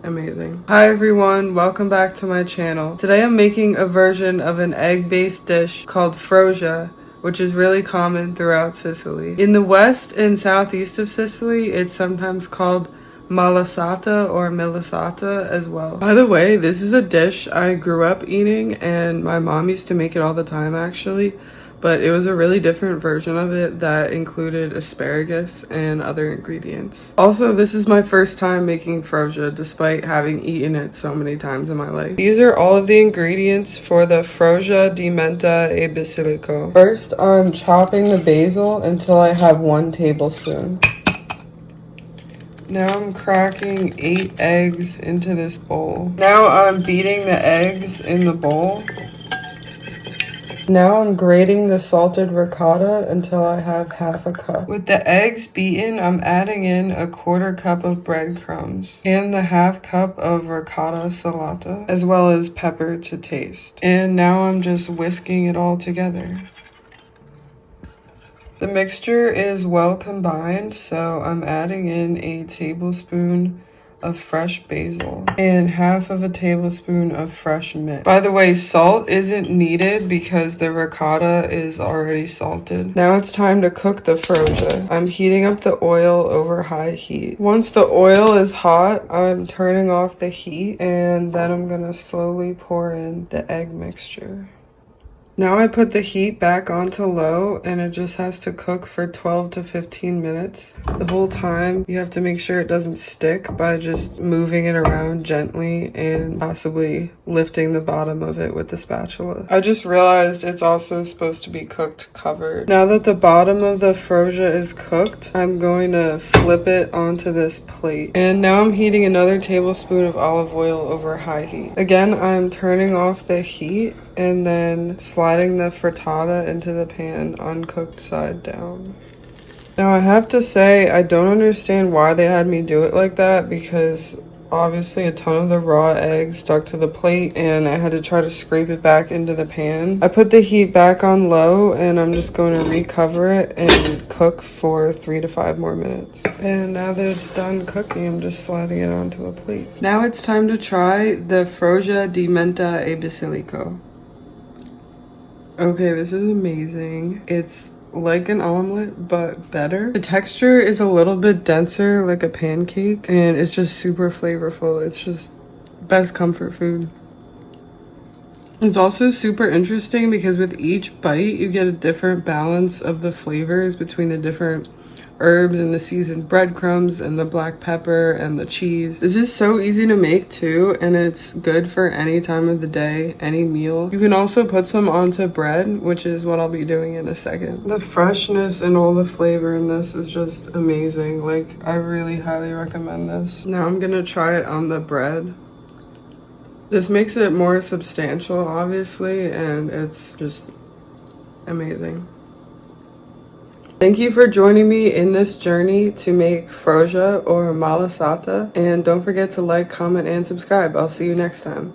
amazing. Hi everyone, welcome back to my channel. Today I'm making a version of an egg-based dish called Froscia, which is really common throughout Sicily. In the west and southeast of Sicily, it's sometimes called malasata or milasata as well. By the way, this is a dish I grew up eating and my mom used to make it all the time actually, but it was a really different version of it that included asparagus and other ingredients. Also, this is my first time making Froscia despite having eaten it so many times in my life. These are all of the ingredients for the Froscia di Menta e Basilico. First, I'm chopping the basil until I have 1 tablespoon. Now I'm cracking 8 eggs into this bowl. Now I'm beating the eggs in the bowl. Now I'm grating the salted ricotta until I have half a cup. With the eggs beaten, I'm adding in a 1/4 cup of breadcrumbs and the half cup of ricotta salata, as well as pepper to taste. And now I'm just whisking it all together. The mixture is well combined, so I'm adding in a tablespoon of fresh basil and half of a tablespoon of fresh mint. By the way, salt isn't needed because the ricotta is already salted. Now it's time to cook the Froscia. I'm heating up the oil over high heat. Once the oil is hot, I'm turning off the heat and then I'm gonna slowly pour in the egg mixture. Now I put the heat back onto low and it just has to cook for 12 to 15 minutes. The whole time you have to make sure it doesn't stick by just moving it around gently and possibly lifting the bottom of it with the spatula. I just realized it's also supposed to be cooked covered. Now that the bottom of the Froscia is cooked, I'm going to flip it onto this plate. And now I'm heating another tablespoon of olive oil over high heat. Again, I'm turning off the heat and then sliding the frittata into the pan uncooked side down. Now I have to say, I don't understand why they had me do it like that because obviously a ton of the raw eggs stuck to the plate and I had to try to scrape it back into the pan. I put the heat back on low and I'm just going to recover it and cook for 3 to 5 more minutes. And now that it's done cooking, I'm just sliding it onto a plate. Now it's time to try the Froscia di Menta e Basilico. Okay, this is amazing. It's like an omelet, but better. The texture is a little bit denser, like a pancake, and it's just super flavorful. It's just best comfort food. It's also super interesting because with each bite, you get a different balance of the flavors between the different herbs and the seasoned breadcrumbs and the black pepper and the cheese. This is so easy to make too, and it's good for any time of the day, any meal. You can also put some onto bread, which is what I'll be doing in a second. The freshness and all the flavor in this is just amazing. Like, I really highly recommend this. Now I'm gonna try it on the bread. This makes it more substantial, obviously, and it's just amazing. Thank you for joining me in this journey to make Froscia or malasata, and don't forget to like, comment, and subscribe. I'll see you next time.